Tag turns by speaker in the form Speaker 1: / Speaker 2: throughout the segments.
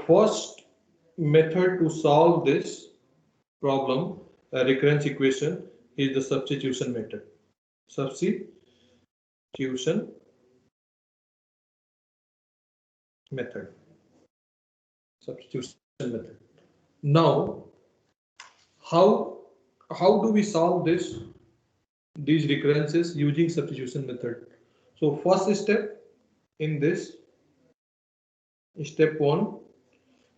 Speaker 1: first method to solve this problem, recurrence equation, is the substitution method. Substitution method. Substitution method. Now, how do we solve these recurrences using substitution method? So first step in this, step one,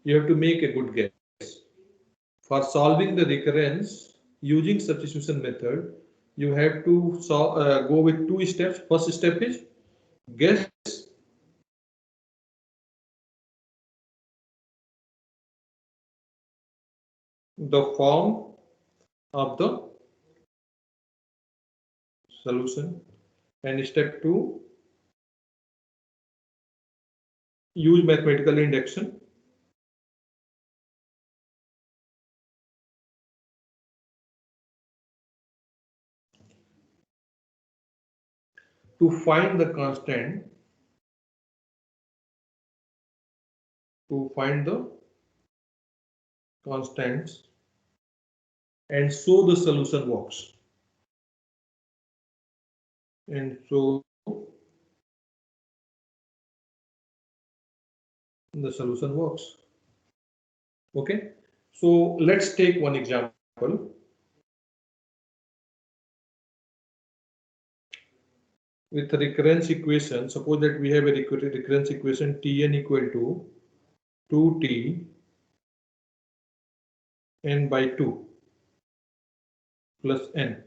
Speaker 1: you have to make a good guess. For solving the recurrence using substitution method, you have to go with two steps. First step is guess the form of the solution, and step two, use mathematical induction to find the constant, to find the constants and so the solution works. And so the solution works. Okay, so let's take one example. With the recurrence equation, suppose that we have a recurrence equation Tn equal to 2t n by 2 plus n.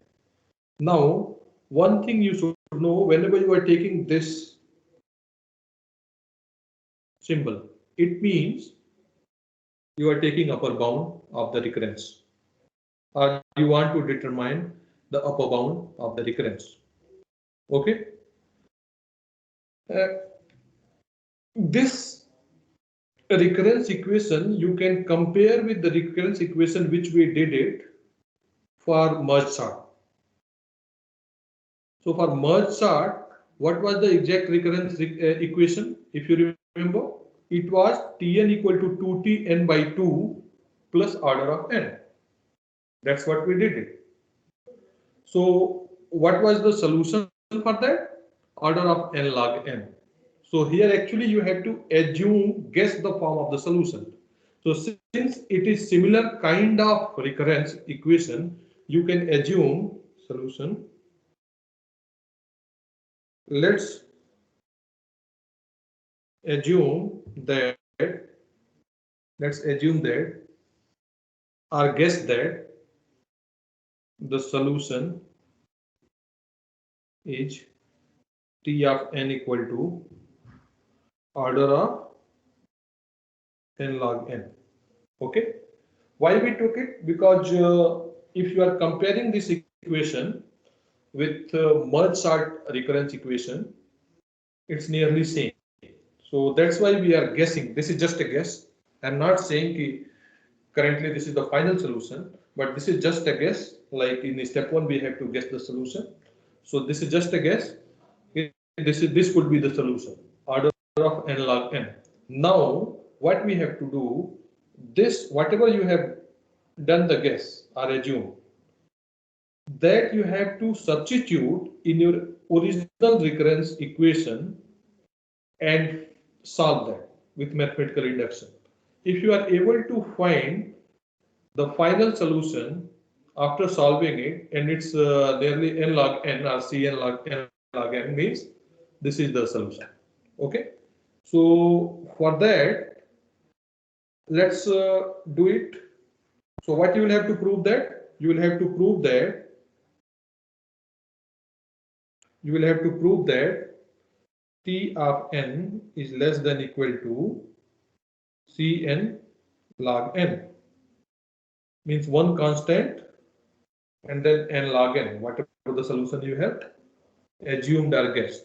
Speaker 1: Now, one thing you should know, whenever you are taking this symbol, it means you are taking upper bound of the recurrence, or you want to determine the upper bound of the recurrence. Okay. This recurrence equation you can compare with the recurrence equation which we did it for merge sort. So for merge sort, what was the exact recurrence equation? If you remember, it was Tn equal to 2t n by 2 plus order of n. That's what we did it. So what was the solution for that? Order of n log n. So here actually you have to guess the form of the solution. So since it is similar kind of recurrence equation, you can assume solution. Let's assume that, or guess that the solution is T of n equal to order of n log n. Okay. Why we took it? Because if you are comparing this equation with merge sort recurrence equation, it's nearly same. So that's why we are guessing. This is just a guess. I'm not saying currently this is the final solution, but this is just a guess. Like in step one, we have to guess the solution. So this is just a guess. This could be the solution. Order of n log n. Now what we have to do, this whatever you have done the guess or assume, that you have to substitute in your original recurrence equation and solve that with mathematical induction. If you are able to find the final solution after solving it, and it's nearly n log n or cn log n, means this is the solution. Okay, so for that, let's do it. So what you will have to prove that? You will have to prove that T of n is less than equal to Cn log n. Means one constant and then n log n, whatever the solution you have assumed or guessed.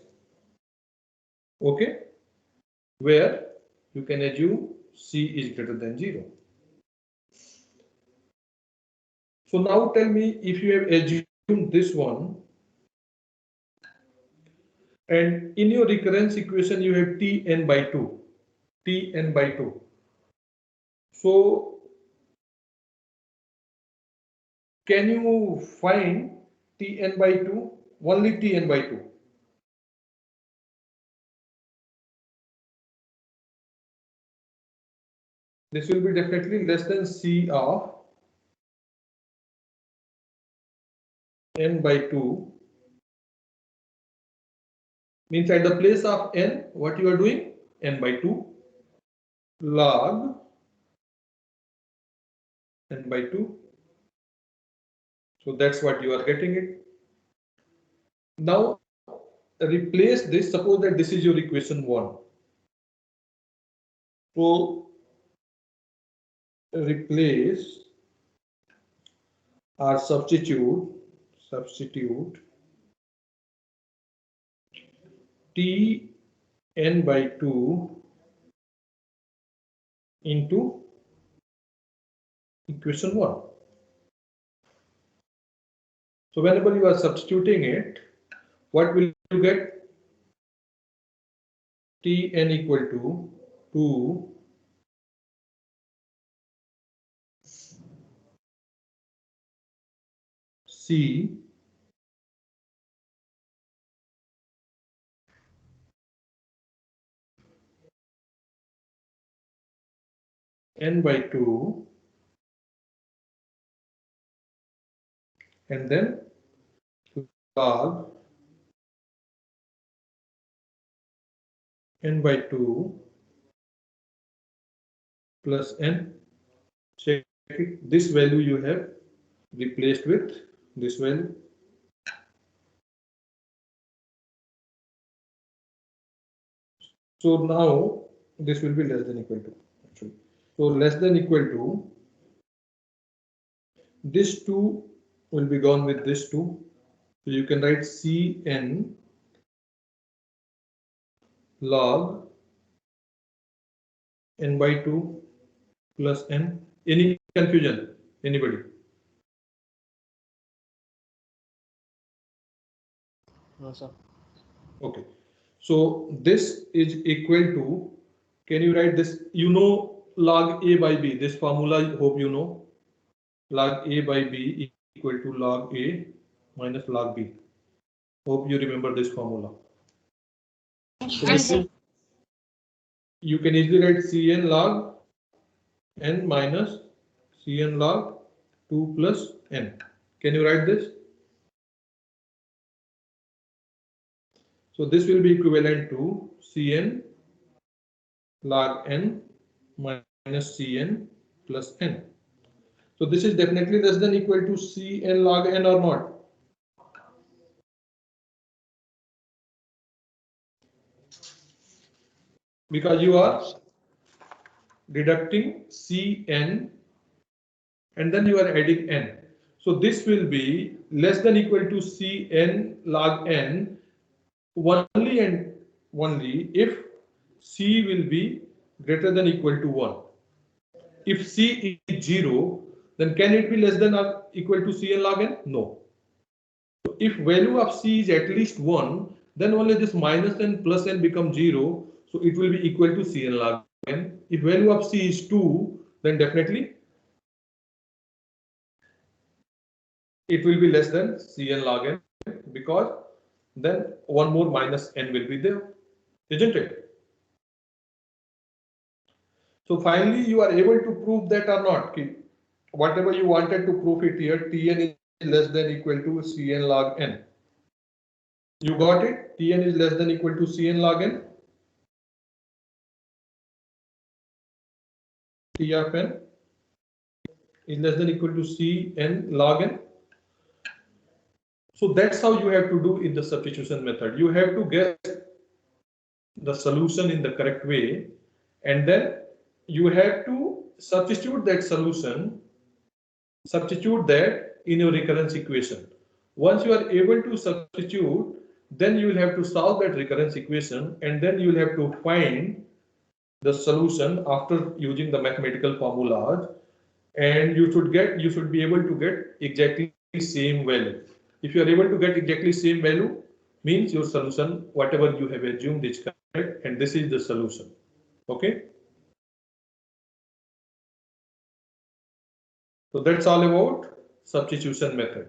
Speaker 1: Okay, where you can assume C is greater than 0. So now tell me, if you have assumed this one, and in your recurrence equation you have Tn by 2, So can you find Tn by 2? Only Tn by 2. This will be definitely less than C of n by 2. Means at the place of n, what you are doing? N by 2 log n by 2. So that's what you are getting it. Now replace this. Suppose that this is your equation 1. So replace or substitute T n by 2 into equation 1. So whenever you are substituting it, what will you get? Tn equal to 2 C n by 2 and then log n by 2 plus n. Check it. This value you have replaced with this value. So now this will be less than equal to actually. So less than equal to this 2 will be gone with this 2. So you can write Cn log n by 2 plus n. Any confusion? Anybody?
Speaker 2: No, sir.
Speaker 1: Okay. So this is equal to, can you write this? You know log A by B. This formula, I hope you know. Log A by B equal to log A minus log B. Hope you remember this formula. So
Speaker 2: Yes, sir.
Speaker 1: you can easily write Cn log n minus Cn log 2 plus n. Can you write this? So this will be equivalent to Cn log n minus Cn plus n. So this is definitely less than equal to Cn log n or not? Because you are deducting Cn and then you are adding n. So this will be less than equal to Cn log n only and only if C will be greater than equal to 1. If C is 0, then can it be less than or equal to Cn log n? No. So if value of C is at least 1, then only this minus n plus n becomes 0. So it will be equal to Cn log n. If value of C is 2, then definitely it will be less than Cn log n because then one more minus n will be there, isn't it? So finally you are able to prove that or not? Whatever you wanted to prove it here, Tn is less than equal to Cn log n. You got it? Tn is less than equal to Cn log n. T of n is less than equal to Cn log n. So that's how you have to do in the substitution method. You have to guess the solution in the correct way, and then you have to substitute that in your recurrence equation. Once you are able to substitute, then you will have to solve that recurrence equation, and then you will have to find the solution after using the mathematical formulas, and you should be able to get exactly same value. If you are able to get exactly same value, means your solution, whatever you have assumed, is correct, and this is the solution. Okay. So that's all about substitution method.